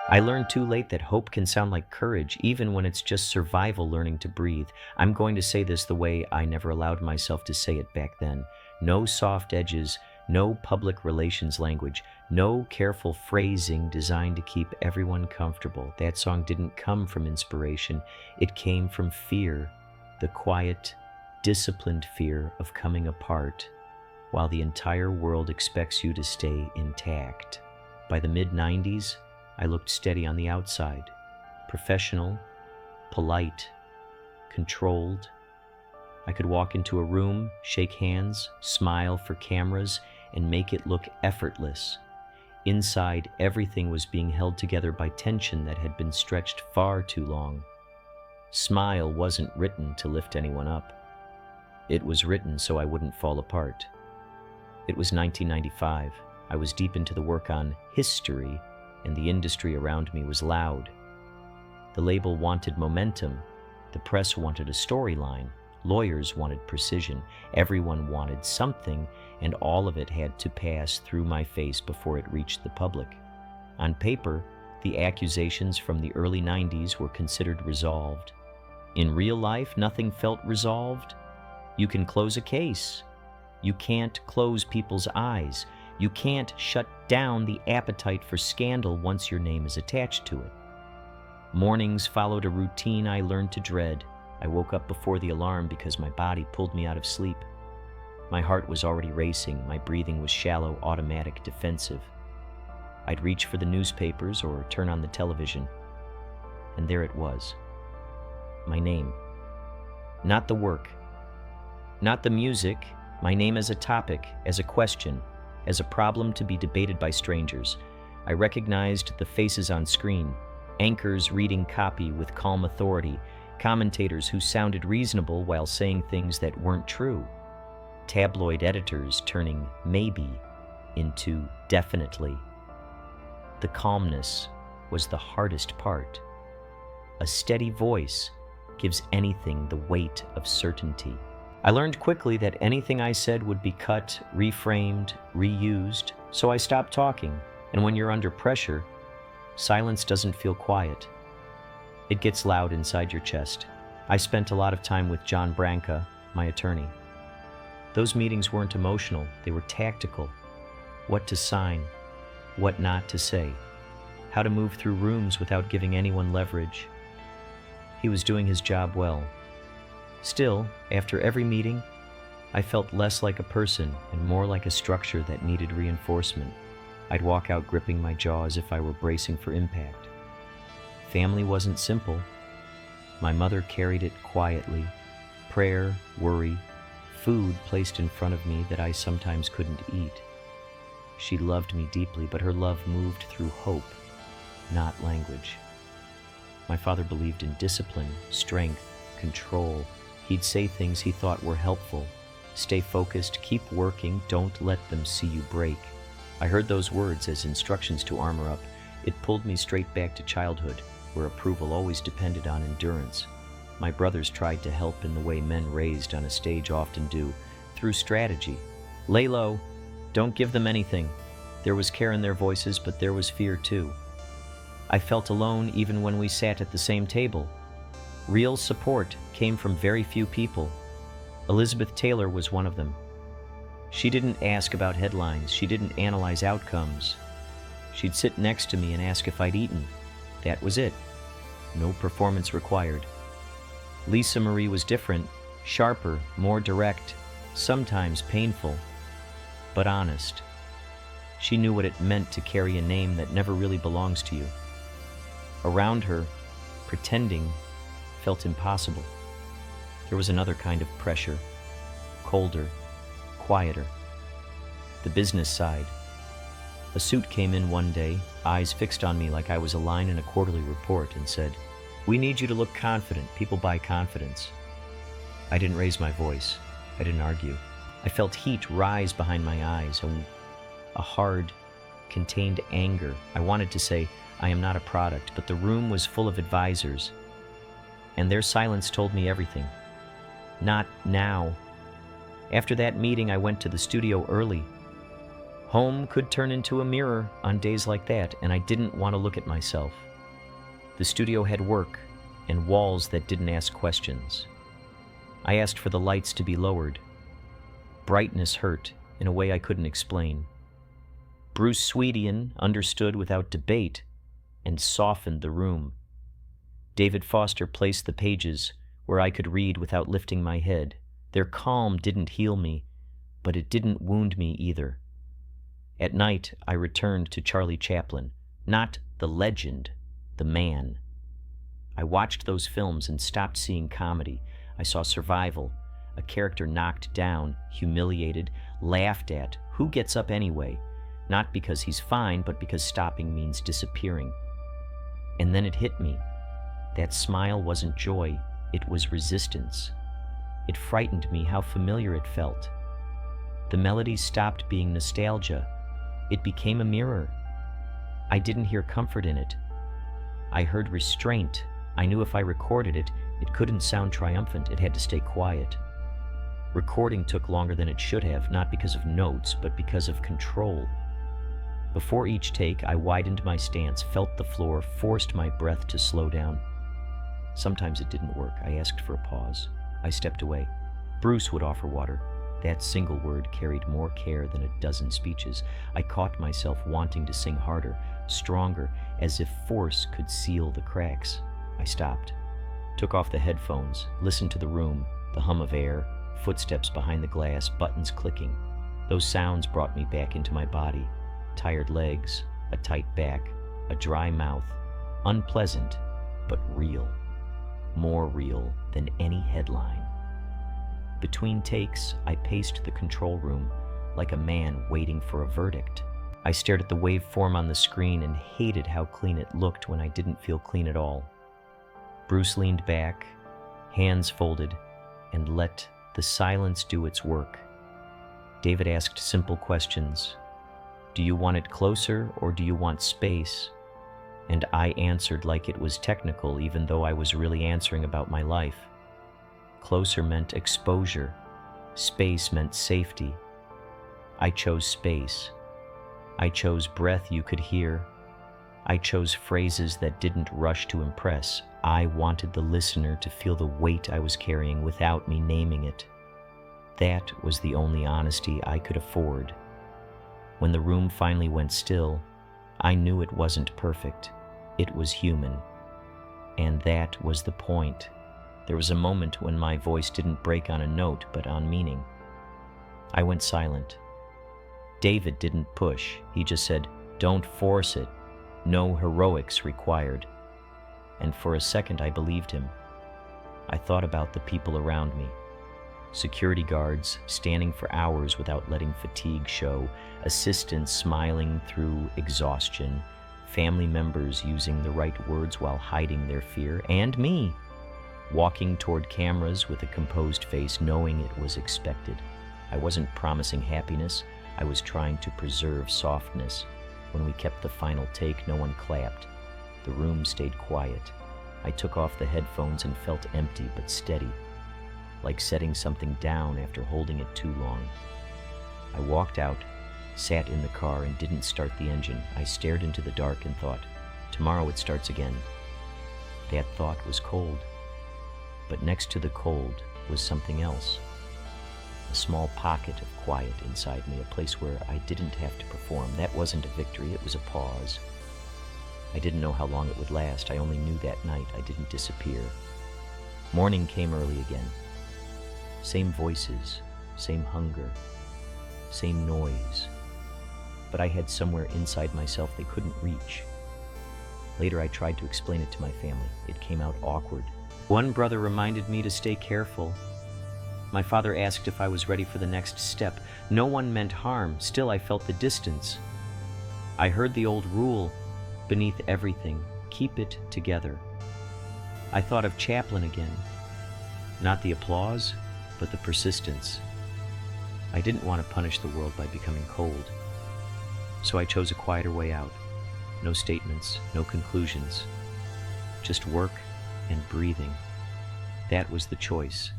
I learned too late that hope can sound like courage, even when it's just survival learning to breathe. I'm going to say this the way I never allowed myself to say it back then. No soft edges, no public relations language, no careful phrasing designed to keep everyone comfortable. That song didn't come from inspiration. It came from fear, the quiet, disciplined fear of coming apart while the entire world expects you to stay intact. By the mid-90s, I looked steady on the outside, professional, polite, controlled. I could walk into a room, shake hands, smile for cameras, and make it look effortless. Inside, everything was being held together by tension that had been stretched far too long. Smile wasn't written to lift anyone up. It was written so I wouldn't fall apart. It was 1995. I was deep into the work on history, and the industry around me was loud. The label wanted momentum, the press wanted a storyline, lawyers wanted precision, everyone wanted something, and all of it had to pass through my face before it reached the public. On paper, the accusations from the early 90s were considered resolved. In real life, nothing felt resolved. You can close a case. You can't close people's eyes. You can't shut down the appetite for scandal once your name is attached to it. Mornings followed a routine I learned to dread. I woke up before the alarm because my body pulled me out of sleep. My heart was already racing. My breathing was shallow, automatic, defensive. I'd reach for the newspapers or turn on the television. And there it was. My name. Not the work. Not the music. My name as a topic, as a question, as a problem to be debated by strangers. I recognized the faces on screen, anchors reading copy with calm authority, commentators who sounded reasonable while saying things that weren't true, tabloid editors turning maybe into definitely. The calmness was the hardest part. A steady voice gives anything the weight of certainty. I learned quickly that anything I said would be cut, reframed, reused, so I stopped talking. And when you're under pressure, silence doesn't feel quiet. It gets loud inside your chest. I spent a lot of time with John Branca, my attorney. Those meetings weren't emotional, they were tactical. What to sign, what not to say, how to move through rooms without giving anyone leverage. He was doing his job well. Still, after every meeting, I felt less like a person and more like a structure that needed reinforcement. I'd walk out gripping my jaw as if I were bracing for impact. Family wasn't simple. My mother carried it quietly. Prayer, worry, food placed in front of me that I sometimes couldn't eat. She loved me deeply, but her love moved through hope, not language. My father believed in discipline, strength, control. He'd say things he thought were helpful. Stay focused, keep working, don't let them see you break. I heard those words as instructions to armor up. It pulled me straight back to childhood, where approval always depended on endurance. My brothers tried to help in the way men raised on a stage often do, through strategy. Lay low, don't give them anything. There was care in their voices, but there was fear too. I felt alone even when we sat at the same table. Real support came from very few people. Elizabeth Taylor was one of them. She didn't ask about headlines. She didn't analyze outcomes. She'd sit next to me and ask if I'd eaten. That was it. No performance required. Lisa Marie was different, sharper, more direct, sometimes painful, but honest. She knew what it meant to carry a name that never really belongs to you. Around her, pretending felt impossible. There was another kind of pressure, colder, quieter. The business side. A suit came in one day, eyes fixed on me like I was a line in a quarterly report, and said, "We need you to look confident. People buy confidence." I didn't raise my voice. I didn't argue. I felt heat rise behind my eyes, a hard, contained anger. I wanted to say, "I am not a product," but the room was full of advisors, and their silence told me everything. Not now. After that meeting, I went to the studio early. Home could turn into a mirror on days like that, and I didn't want to look at myself. The studio had work and walls that didn't ask questions. I asked for the lights to be lowered. Brightness hurt in a way I couldn't explain. Bruce Swedian understood without debate and softened the room. David Foster placed the pages where I could read without lifting my head. Their calm didn't heal me, but it didn't wound me either. At night, I returned to Charlie Chaplin, not the legend, the man. I watched those films and stopped seeing comedy. I saw survival, a character knocked down, humiliated, laughed at. Who gets up anyway? Not because he's fine, but because stopping means disappearing. And then it hit me. That smile wasn't joy, it was resistance. It frightened me how familiar it felt. The melody stopped being nostalgia. It became a mirror. I didn't hear comfort in it. I heard restraint. I knew if I recorded it, it couldn't sound triumphant. It had to stay quiet. Recording took longer than it should have, not because of notes, but because of control. Before each take, I widened my stance, felt the floor, forced my breath to slow down. Sometimes it didn't work. I asked for a pause. I stepped away. Bruce would offer water. That single word carried more care than a dozen speeches. I caught myself wanting to sing harder, stronger, as if force could seal the cracks. I stopped, took off the headphones, listened to the room, the hum of air, footsteps behind the glass, buttons clicking. Those sounds brought me back into my body. Tired legs, a tight back, a dry mouth. Unpleasant, but real. More real than any headline. Between takes, I paced the control room like a man waiting for a verdict. I stared at the waveform on the screen and hated how clean it looked when I didn't feel clean at all. Bruce leaned back, hands folded, and let the silence do its work. David asked simple questions. Do you want it closer or do you want space? And I answered like it was technical, even though I was really answering about my life. Closer meant exposure. Space meant safety. I chose space. I chose breath you could hear. I chose phrases that didn't rush to impress. I wanted the listener to feel the weight I was carrying without me naming it. That was the only honesty I could afford. When the room finally went still, I knew it wasn't perfect. It was human. And that was the point. There was a moment when my voice didn't break on a note, but on meaning. I went silent. David didn't push. He just said, "Don't force it. No heroics required." And for a second I believed him. I thought about the people around me. Security guards standing for hours without letting fatigue show, assistants smiling through exhaustion, family members using the right words while hiding their fear, and me, walking toward cameras with a composed face, knowing it was expected. I wasn't promising happiness, I was trying to preserve softness. When we kept the final take, no one clapped. The room stayed quiet. I took off the headphones and felt empty but steady, like setting something down after holding it too long. I walked out, sat in the car, and didn't start the engine. I stared into the dark and thought, tomorrow it starts again. That thought was cold. But next to the cold was something else. A small pocket of quiet inside me, a place where I didn't have to perform. That wasn't a victory, it was a pause. I didn't know how long it would last. I only knew that night I didn't disappear. Morning came early again. Same voices, same hunger, same noise. But I had somewhere inside myself they couldn't reach. Later I tried to explain it to my family. It came out awkward. One brother reminded me to stay careful. My father asked if I was ready for the next step. No one meant harm. Still, I felt the distance. I heard the old rule, beneath everything, keep it together. I thought of Chaplin again. Not the applause, but the persistence. I didn't want to punish the world by becoming cold. So I chose a quieter way out. No statements, no conclusions. Just work and breathing. That was the choice.